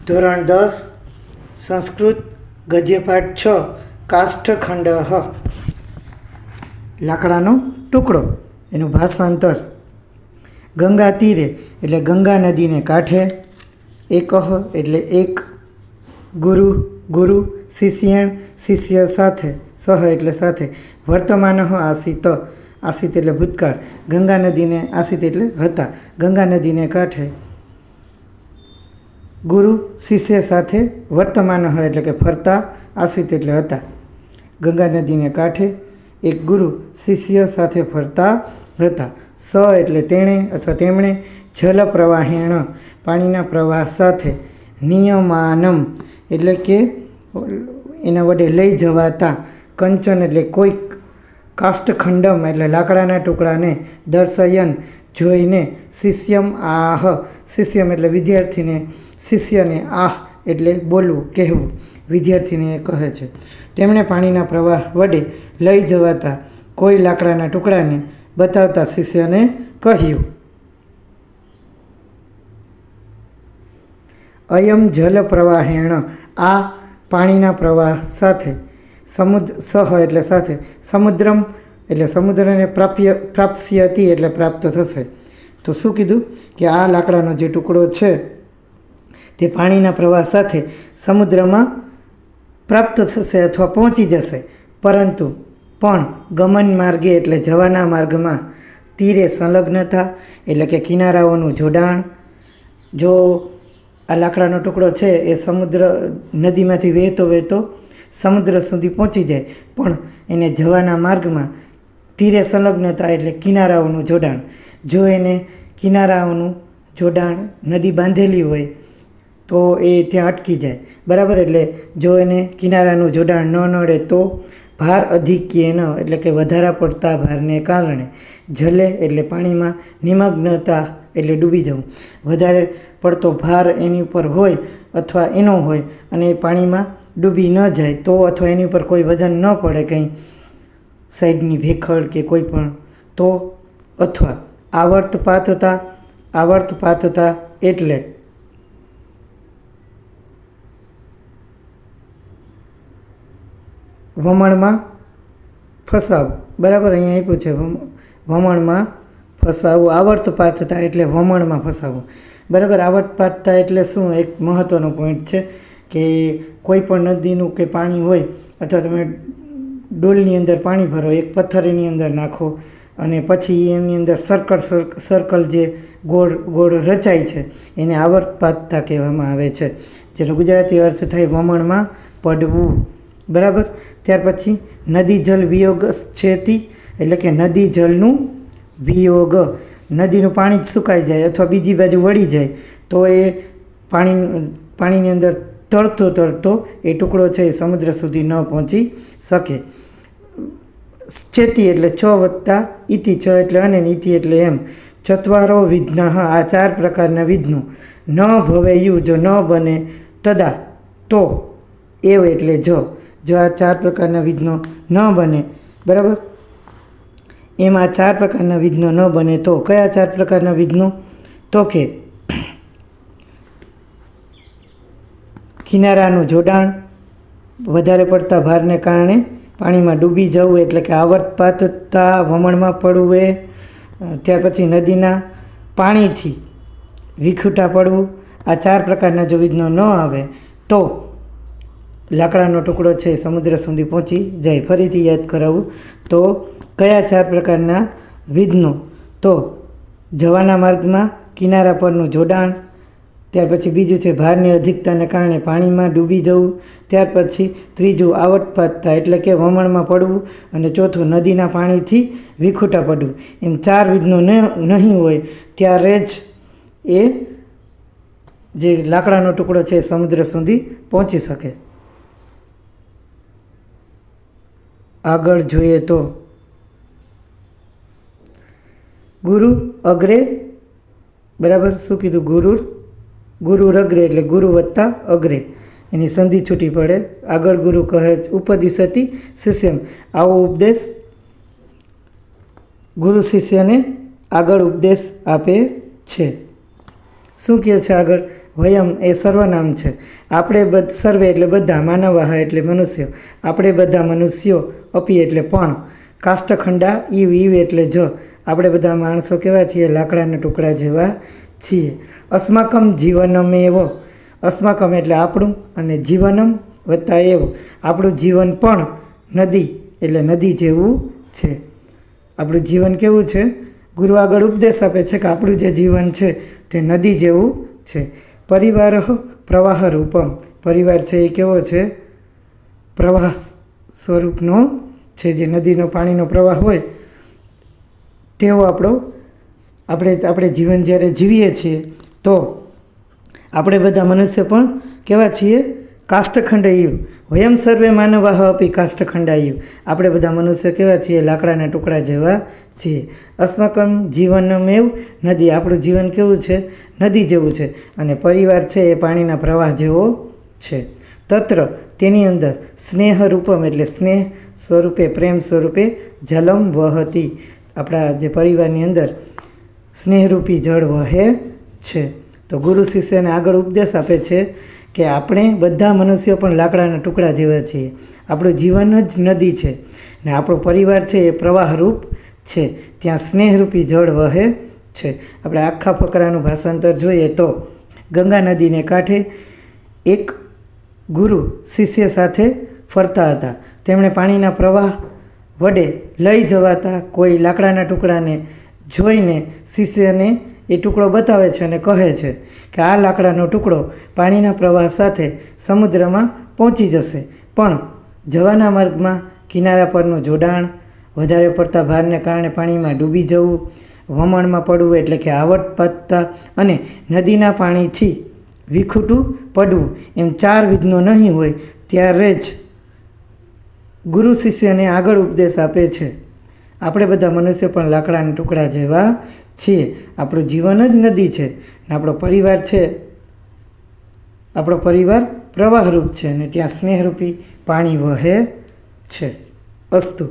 ધોરણ 10 સંસ્કૃત ગદ્યપાઠ 6 કાષ્ઠખંડ લાકડાનો ટુકડો. એનું ભાષાંતર. ગંગા તીરે એટલે ગંગા નદીને કાંઠે. એકહ એટલે એક. ગુરુ ગુરુ. શિષ્યેણ શિષ્ય સાથે. સહ એટલે સાથે. વર્તમાન આસિત આસિત એટલે ભૂતકાળ. ગંગા નદીને આસિત એટલે હતા. ગંગા નદીને કાંઠે. ગુરુ શિષ્ય સાથે. વર્તમાન એટલે કે ફરતા. આસિત એટલે હતા. ગંગા નદીને કાંઠે એક ગુરુ શિષ્ય સાથે ફરતા હતા. સ એટલે તેણે અથવા તેમણે. જલ પ્રવાહેણ પાણીના પ્રવાહ સાથે. નિયમાનમ એટલે કે એના વડે લઈ જવાતા. કંચન એટલે કોઈક. કાષ્ઠખંડમ એટલે લાકડાના ટુકડાને. દર્શયન જોઈને. શિષ્યમ આહ શિષ્યમ એટલે વિદ્યાર્થીને. શિષ્યને આહ એટલે બોલવું કહેવું. વિદ્યાર્થીને કહે છે. તેમણે પાણીના પ્રવાહ વડે લઈ જવાતા કોઈ લાકડાના ટુકડાને બતાવતા શિષ્યને કહ્યું. અયમ જલ પ્રવાહેણ આ પાણીના પ્રવાહ સાથે. સહ એટલે સાથે. સમુદ્રમ એટલે સમુદ્રને પ્રાપ્સ્યતિ એટલે પ્રાપ્ત થશે. તો શું કીધું કે આ લાકડાનો જે ટુકડો છે તે પાણીના પ્રવાહ સાથે સમુદ્રમાં પ્રાપ્ત થશે અથવા પહોંચી જશે. પરંતુ પણ ગમન માર્ગે એટલે જવાના માર્ગમાં. તીરે સંલગ્નતા એટલે કે કિનારાઓનું જોડાણ. જો આ લાકડાનો ટુકડો છે એ સમુદ્ર નદીમાંથી વહેતો વહેતો સમુદ્ર સુધી પહોંચી જાય, પણ એને જવાના માર્ગમાં તીરે સંલગ્નતા એટલે કિનારાઓનું જોડાણ. જો એને કિનારાઓનું જોડાણ નદી બાંધેલી હોય તો એ ત્યાં અટકી જાય. બરાબર. એટલે જો એને કિનારાનું જોડાણ ન નડે તો ભાર અધિક્યેન એટલે કે વધારા પડતા ભારને કારણે. જલે એટલે પાણીમાં. નિમગ્નતા એટલે ડૂબી જવું. વધારે પડતો ભાર એની ઉપર હોય અથવા એનો હોય અને એ પાણીમાં ડૂબી ન જાય તો, અથવા એની ઉપર કોઈ વજન ન પડે કંઈ સાઈડની ભેખડ કે કોઈ પણ તો, અથવા આવર્તપાતતા એટલે વમણમાં ફસાવું. બરાબર. અહીંયા આપ્યું છે વમણમાં ફસાવું. આવર્તપાતતા એટલે વમણમાં ફસાવું. બરાબર. આવર્તપાતતા એટલે શું? એક મહત્ત્વનો પોઈન્ટ છે કે કોઈ પણ નદીનું કે પાણી હોય અથવા તમે ડોલની અંદર પાણી ભરો, એક પથ્થર એની અંદર નાખો અને પછી એની અંદર સર્કલ જે ગોળ ગોળ રચાય છે એને આવર્તપાતતા કહેવામાં આવે છે, જેનો ગુજરાતી અર્થ થાય વમણમાં પડવું. બરાબર. ત્યાર પછી નદી જલ વિયોગ છેતી એટલે કે નદી જલનું વિયોગ. નદીનું પાણી જ સુકાઈ જાય અથવા બીજી બાજુ વળી જાય તો એ પાણીની અંદર તરતો તરતો એ ટુકડો છે એ સમુદ્ર સુધી ન પહોંચી શકે. છેતી એટલે છ વત્તા ઇતિ. છ એટલે અને ઇતિ એટલે એમ. ચત્વારો વિઘ્ન આ 4 પ્રકારના વિઘ્નો. ન ભવેયુ જો ન બને. તદા તો. એવ એટલે જો આ 4 પ્રકારના વિઘ્નો ન બને. બરાબર. એમાં 4 પ્રકારના વિઘ્નો ન બને તો કયા 4 પ્રકારના વિઘ્નો? તો કે કિનારાનું જોડાણ. વધારે પડતા ભારને કારણે પાણીમાં ડૂબી જવું એટલે કે આવર્તપાતતા. વમણમાં પડવું એ. ત્યાર પછી નદીના પાણીથી વિખૂટા પડવું. આ 4 પ્રકારના જો વિઘ્નો ન આવે તો લાકડાનો ટુકડો છે સમુદ્ર સુધી પહોંચી જાય. ફરીથી યાદ કરાવું તો કયા 4 પ્રકારના વિઘ્નો? તો જવાના માર્ગમાં કિનારા પરનું જોડાણ. ત્યાર પછી બીજું છે ભારની અધિકતાને કારણે પાણીમાં ડૂબી જવું. ત્યાર પછી ત્રીજું આવર્તપાતતા એટલે કે વમણમાં પડવું. અને ચોથું નદીના પાણીથી વિખૂટા પડવું. એમ 4 વિઘ્નો નહીં હોય ત્યારે જ એ જે લાકડાનો ટુકડો છે સમુદ્ર સુધી પહોંચી શકે. આગળ જોઈએ તો ગુરુ અગ્રે. બરાબર. શું કીધું? ગુરુ અગ્રે એટલે ગુરુ વત્તા અગ્રે. એની સંધિ છૂટી પડે. આગળ ગુરુ કહે ઉપદિશતી શિષ્યમ. આવો ઉપદેશ ગુરુ શિષ્યને આગળ ઉપદેશ આપે છે. શું કહે છે આગળ? વયમ એ સર્વનામ છે. આપણે સર્વે એટલે બધા, માનવાહ એટલે મનુષ્યો, આપણે બધા મનુષ્યો, અપી એટલે પણ, કાષ્ઠખંડા ઈવ એટલે જ, આપણે બધા માણસો કેવા છીએ? લાકડાના ટુકડા જેવા છીએ. અસ્માકમ જીવનમેવ, અસ્માકમ એટલે આપણું, અને જીવનમ વત્તા એવ, આપણું જીવન પણ નદી એટલે નદી જેવું છે. આપણું જીવન કેવું છે? ગુરુ આગળ ઉપદેશ આપે છે કે આપણું જે જીવન છે તે નદી જેવું છે. પરિવાર પ્રવાહ રૂપમ, પરિવાર છે એ કેવો છે? પ્રવાહ સ્વરૂપનો છે. જે નદીનો પાણીનો પ્રવાહ હોય તેવો આપણે જીવન જ્યારે જીવીએ છીએ તો આપણે બધા મનુષ્ય પણ કેવા છીએ? કાષ્ઠખંડયુઃ વયમ સર્વે માનવાહ અપી કાષ્ઠખંડાયુઃ, આપણે બધા મનુષ્ય કેવા છીએ? લાકડાના ટુકડા જેવા છીએ. અસ્માકમ જીવનમેવ નદી, આપણું જીવન કેવું છે? નદી જેવું છે. અને પરિવાર છે એ પાણીના પ્રવાહ જેવો છે. તત્ર તેની અંદર સ્નેહ રૂપમ એટલે સ્નેહ સ્વરૂપે, પ્રેમ સ્વરૂપે જલમ વહતી, આપણા જે પરિવારની અંદર સ્નેહરૂપી જળ વહે છે. તો ગુરુ શિષ્યને આગળ ઉપદેશ આપે છે કે આપણે બધા મનુષ્યો પણ લાકડાના ટુકડા જેવા છીએ. આપણું જીવન જ નદી છે ને આપણો પરિવાર છે એ પ્રવાહરૂપ છે, ત્યાં સ્નેહરૂપી જળ વહે છે. આપણે આખા ફકરાનું ભાષાંતર જોઈએ તો ગંગા નદીને કાંઠે એક ગુરુ શિષ્ય સાથે ફરતા હતા. તેમણે પાણીના પ્રવાહ વડે લઈ જવાતા કોઈ લાકડાના ટુકડાને જોઈને શિષ્યને એ ટુકડો બતાવે છે અને કહે છે કે આ લાકડાનો ટુકડો પાણીના પ્રવાહ સાથે સમુદ્રમાં પહોંચી જશે, પણ જવાના માર્ગમાં કિનારા પરનું જોડાણ, વધારે પડતા ભારને કારણે પાણીમાં ડૂબી જવું, વમણમાં પડવું એટલે કે આવટ પાતતા અને નદીના પાણીથી વિખૂટું પડવું, એમ 4 વિઘ્નો નહીં હોય ત્યારે જ ગુરુ શિષ્યને આગળ ઉપદેશ આપે છે. આપણે બધા મનુષ્ય પણ લાકડાના ટુકડા જેવા છીએ. આપણું જીવન જ નદી છે ને આપણો પરિવાર છે, આપણો પરિવાર પ્રવાહરૂપ છે અને ત્યાં સ્નેહરૂપી પાણી વહે છે. અસ્તુ.